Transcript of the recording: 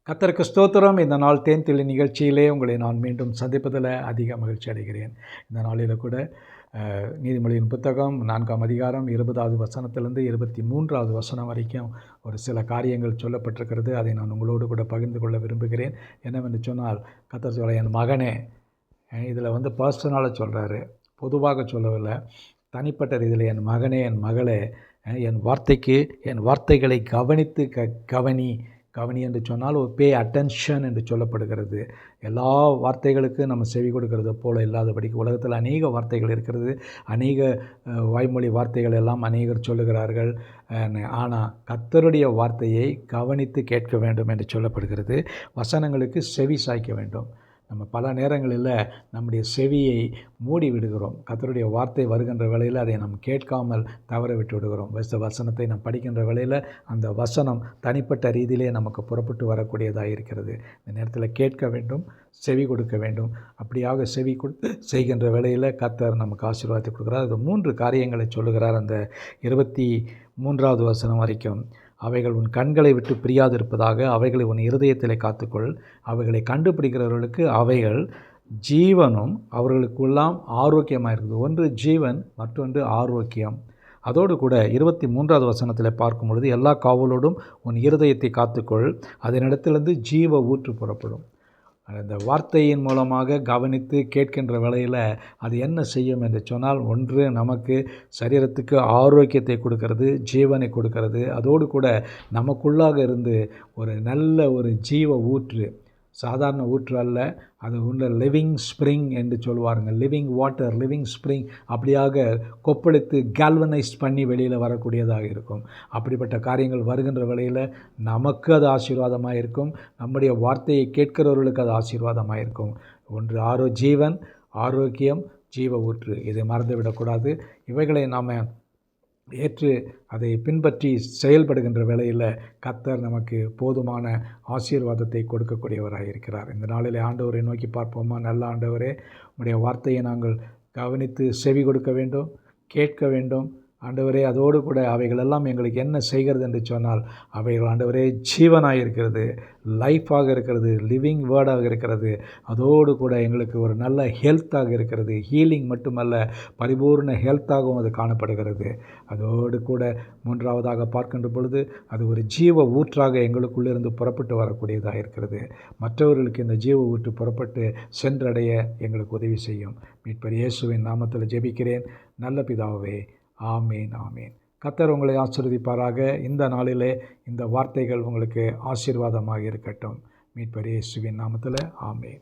கர்த்தருக்கு ஸ்தோத்திரம். இந்த நாள் தேன்துளி நிகழ்ச்சியிலே உங்களை நான் மீண்டும் சந்திப்பதில் அதிக மகிழ்ச்சி அடைகிறேன். இந்த நாளில் கூட நீதிமொழியின் புத்தகம் 4ஆம் அதிகாரம் 20வது வசனத்திலிருந்து 23வது வசனம் வரைக்கும் ஒரு சில காரியங்கள் சொல்லப்பட்டிருக்கிறது. அதை நான் உங்களோடு கூட பகிர்ந்து கொள்ள விரும்புகிறேன். என்னவென்று சொன்னால், கர்த்தர் சொல்ல, என் மகனே, இதில் பர்சனலாக சொல்கிறாரு, பொதுவாக சொல்லவில்லை, தனிப்பட்ட ரீதியில், என் மகனே, என் மகளே, என் வார்த்தைகளை கவனித்து கவனி என்று சொன்னால் ஒரு பே அட்டென்ஷன் என்று சொல்லப்படுகிறது. எல்லா வார்த்தைகளுக்கும் நம்ம செவி கொடுக்கறது போல் இல்லாதபடிக்கு உலகத்தில் அநேக வார்த்தைகள் இருக்கிறது. அநேக வாய்மொழி வார்த்தைகள் எல்லாம் அநேகர் சொல்லுகிறார்கள். ஆனால் கர்த்தருடைய வார்த்தையை கவனித்து கேட்க வேண்டும் என்று சொல்லப்படுகிறது. வசனங்களுக்கு செவி சாய்க்க வேண்டும். நம்ம பல நேரங்களில் நம்முடைய செவியை மூடி விடுகிறோம். கர்த்தருடைய வார்த்தை வருகின்ற வேளையில் அதை நாம் கேட்காமல் தவற விட்டு விடுகிறோம். வசனத்தை நாம் படிக்கின்ற வேளையில் அந்த வசனம் தனிப்பட்ட ரீதியிலே நமக்கு புறப்பட்டு வரக்கூடியதாக இருக்கிறது. இந்த நேரத்தில் கேட்க வேண்டும், செவி கொடுக்க வேண்டும். அப்படியாக செவி கொடுத்து செய்கின்ற வேளையில் கர்த்தர் நமக்கு ஆசீர்வாதத்தை கொடுக்குறார். அது 3 காரியங்களை சொல்லுகிறார். அந்த 23வது வசனம் வரைக்கும், அவைகள் உன் கண்களை விட்டு பிரியாதிருப்பதாக, அவைகளை உன் இருதயத்திலே காத்துக்கொள். அவைகளை கண்டுபிடிக்கிறவர்களுக்கு அவைகள் ஜீவனும் அவர்களுக்கெல்லாம் ஆரோக்கியமாக இருக்குது. ஒன்று ஜீவன், மற்றொன்று ஆரோக்கியம். அதோடு கூட 23வது வசனத்தில் பார்க்கும் பொழுது, எல்லா காவலோடும் உன் இருதயத்தை காத்துக்கொள், அதனிடத்திலிருந்து ஜீவ ஊற்று புறப்படும். அந்த வார்த்தையின் மூலமாக கவனித்து கேட்கின்ற வேளையில் அது என்ன செய்யும் என்று சொன்னால், ஒன்று நமக்கு சரீரத்துக்கு ஆரோக்கியத்தை கொடுக்கிறது, ஜீவனை கொடுக்கிறது. அதோடு கூட நமக்குள்ளாக இருந்து ஒரு நல்ல ஒரு ஜீவ ஊற்று, சாதாரண ஊற்று அல்ல, அது உள்ள லிவிங் ஸ்ப்ரிங் என்று சொல்வாருங்க. லிவிங் வாட்டர், லிவிங் ஸ்ப்ரிங், அப்படியாக கொப்பளித்து கேல்வனைஸ் பண்ணி வெளியில் வரக்கூடியதாக இருக்கும். அப்படிப்பட்ட காரியங்கள் வருகின்ற வேளையில் நமக்கு அது ஆசீர்வாதமாக இருக்கும், நம்முடைய வார்த்தையை கேட்கிறவர்களுக்கு அது ஆசீர்வாதமாக இருக்கும். ஒன்று ஜீவன், ஆரோக்கியம், ஜீவ ஊற்று. இதை மறந்துவிடக்கூடாது. இவைகளை நாம் ஏற்று அதை பின்பற்றி செயல்படுகின்ற வேளையில் கர்த்தர் நமக்கு போதுமான ஆசீர்வாதத்தை கொடுக்கக்கூடியவராக இருக்கிறார். இந்த நாளில் ஆண்டவரை நோக்கி பார்ப்போமா? நல்ல ஆண்டவரே, உம்முடைய வார்த்தையை நாங்கள் கவனித்து செவி கொடுக்க வேண்டும், கேட்க வேண்டும். ஆண்டவரே, அதோடு கூட அவைகளெல்லாம் எங்களுக்கு என்ன செய்கிறது என்று சொன்னால், அவைகள் ஆண்டவரே ஜீவனாக இருக்கிறது, லைஃபாக இருக்கிறது, லிவிங் வேர்டாக இருக்கிறது. அதோடு கூட எங்களுக்கு ஒரு நல்ல ஹெல்த்தாக இருக்கிறது. ஹீலிங் மட்டுமல்ல, பரிபூர்ண ஹெல்த்தாகவும் அது காணப்படுகிறது. அதோடு கூட 3வதாக பார்க்கின்ற பொழுது, அது ஒரு ஜீவ ஊற்றாக எங்களுக்குள்ளிருந்து புறப்பட்டு வரக்கூடியதாக இருக்கிறது. மற்றவர்களுக்கு இந்த ஜீவ ஊற்று புறப்பட்டு சென்றடைய எங்களுக்கு உதவி செய்யும். மீட்பர் இயேசுவின் நாமத்தில் ஜெபிக்கிறேன் நல்ல பிதாவே. ஆமேன், ஆமேன். கர்த்தர் உங்களை ஆசீர்வதிப்பாராக. இந்த நாளிலே இந்த வார்த்தைகள் உங்களுக்கு ஆசீர்வாதமாக இருக்கட்டும். மீட்பர் இயேசுவின் நாமத்தில் ஆமேன்.